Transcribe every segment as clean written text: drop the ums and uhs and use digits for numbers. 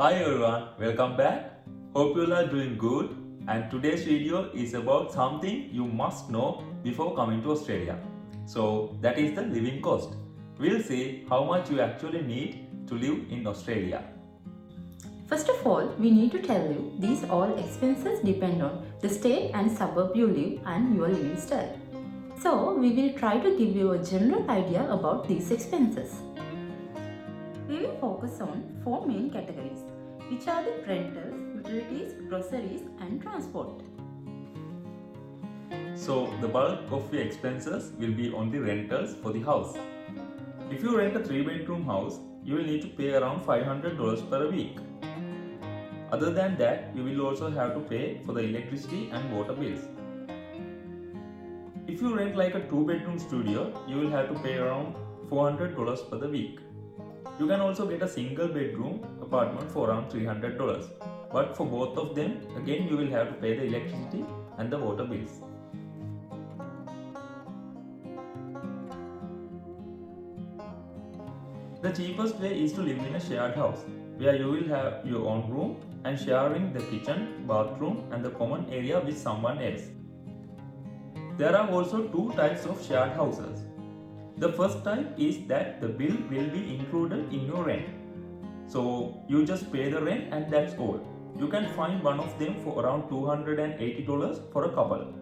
Hi everyone, welcome back. Hope you all are doing good, and today's video is about something you must know before coming to Australia. So that is the living cost. We'll see how much you actually need to live in Australia. First of all, we need to tell you these all expenses depend on the state and suburb you live and your living style. So, we will try to give you a general idea about these expenses. We will focus on four main categories, which are the rentals, utilities, groceries, and transport. So the bulk of the expenses will be on the rentals for the house. If you rent a 3-bedroom house, you will need to pay around $500 per week. Other than that, you will also have to pay for the electricity and water bills. If you rent like a 2-bedroom studio, you will have to pay around $400 per the week. You can also get a single bedroom apartment for around $300. But for both of them, again you will have to pay the electricity and the water bills. The cheapest way is to live in a shared house, where you will have your own room and sharing the kitchen, bathroom and the common area with someone else. There are also two types of shared houses. The first type is that the bill will be included in your rent. So you just pay the rent and that's all. You can find one of them for around $280 for a couple.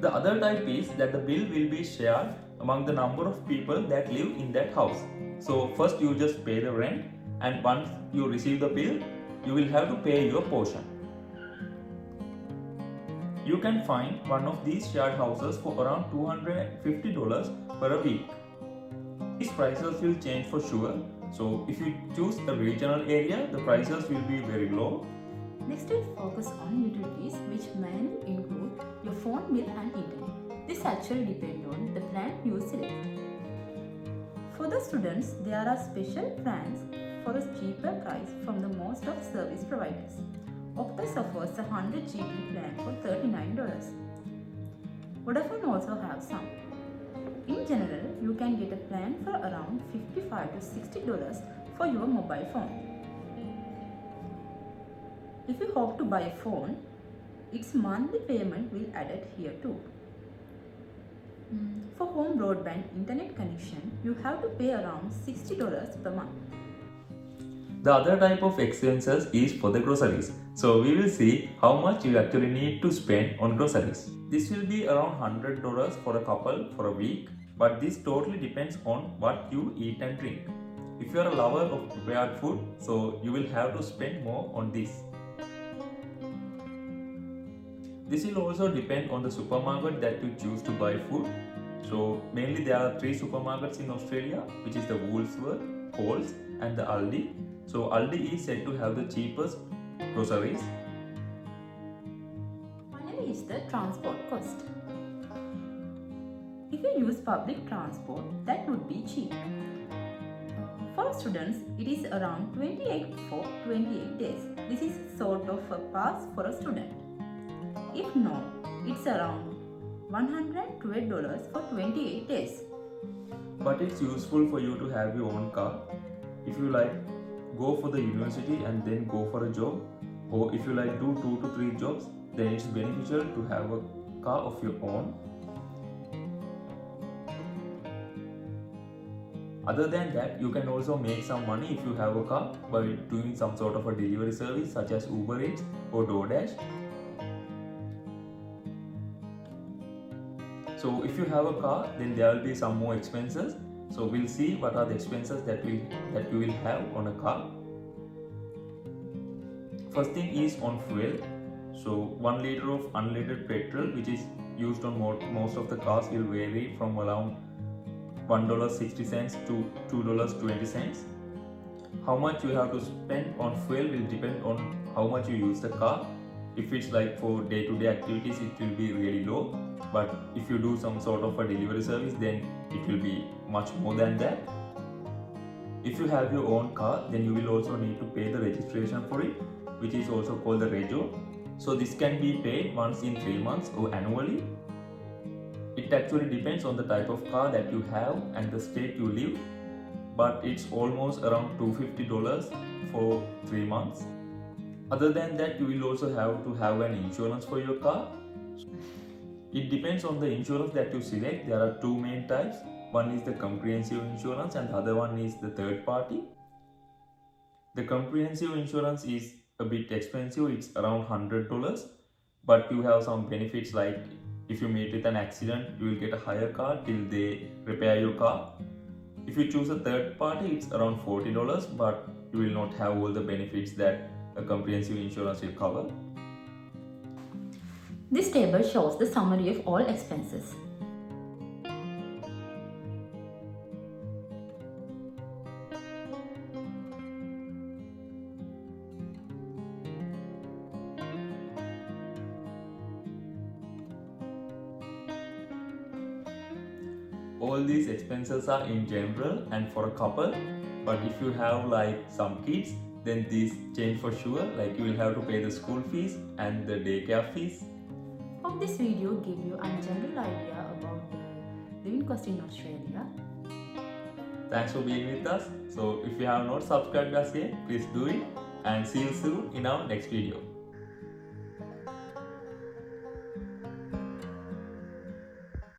The other type is that the bill will be shared among the number of people that live in that house. So first you just pay the rent, and once you receive the bill, you will have to pay your portion. You can find one of these shared houses for around $250 per week. These prices will change for sure. So if you choose a regional area, the prices will be very low. Next, we'll focus on utilities, which mainly include your phone bill and internet. This actually depends on the plan you select. For the students, there are special plans for a cheaper price from the most of service providers. Optus offers a 100 GB plan for $39. Vodafone also have some. In general, you can get a plan for around $55 to $60 for your mobile phone. If you hope to buy a phone, its monthly payment will added here too. For home broadband internet connection, you have to pay around $60 per month. The other type of expenses is for the groceries. So we will see how much you actually need to spend on groceries. This will be around $100 for a couple for a week, but this totally depends on what you eat and drink. If you are a lover of prepared food, so you will have to spend more on this. This will also depend on the supermarket that you choose to buy food. So mainly there are 3 supermarkets in Australia, which is the Woolworths, Coles and the Aldi. So Aldi is said to have the cheapest groceries. Finally is the transport cost. If you use public transport, that would be cheap. For students, it is around 28 for 28 days. This is sort of a pass for a student. If not, it's around $112 for 28 days. But it's useful for you to have your own car. If you like go for the university and then go for a job, or if you like do 2 to 3 jobs, then it's beneficial to have a car of your own. Other than that, you can also make some money if you have a car by doing some sort of a delivery service such as Uber Eats or DoorDash. So if you have a car, then there will be some more expenses. So we'll see what are the expenses that you will have on a car. First thing is on fuel. So 1 liter of unleaded petrol, which is used on most of the cars, will vary from around $1.60 to $2.20. How much you have to spend on fuel will depend on how much you use the car. If it's like for day-to-day activities, it will be really low. But if you do some sort of a delivery service, then it will be much more than that. If you have your own car, then you will also need to pay the registration for it, which is also called the rego. So this can be paid once in 3 months or annually. It actually depends on the type of car that you have and the state you live. but it's almost around $250 for 3 months. Other than that, you will also have to have an insurance for your car. It depends on the insurance that you select. There are two main types. One is the comprehensive insurance and the other one is the third party. The comprehensive insurance is a bit expensive, it's around $100, but you have some benefits like if you meet with an accident, you will get a hire car till they repair your car. If you choose a third party, it's around $40, but you will not have all the benefits that a comprehensive insurance will cover. This table shows the summary of all expenses. All these expenses are in general and for a couple, but if you have like some kids, then these change for sure, like you will have to pay the school fees and the daycare fees. Hope this video gave you a general idea about the living cost in Australia. Thanks for being with us. So if you have not subscribed us yet, please do it, and see you soon in our next video.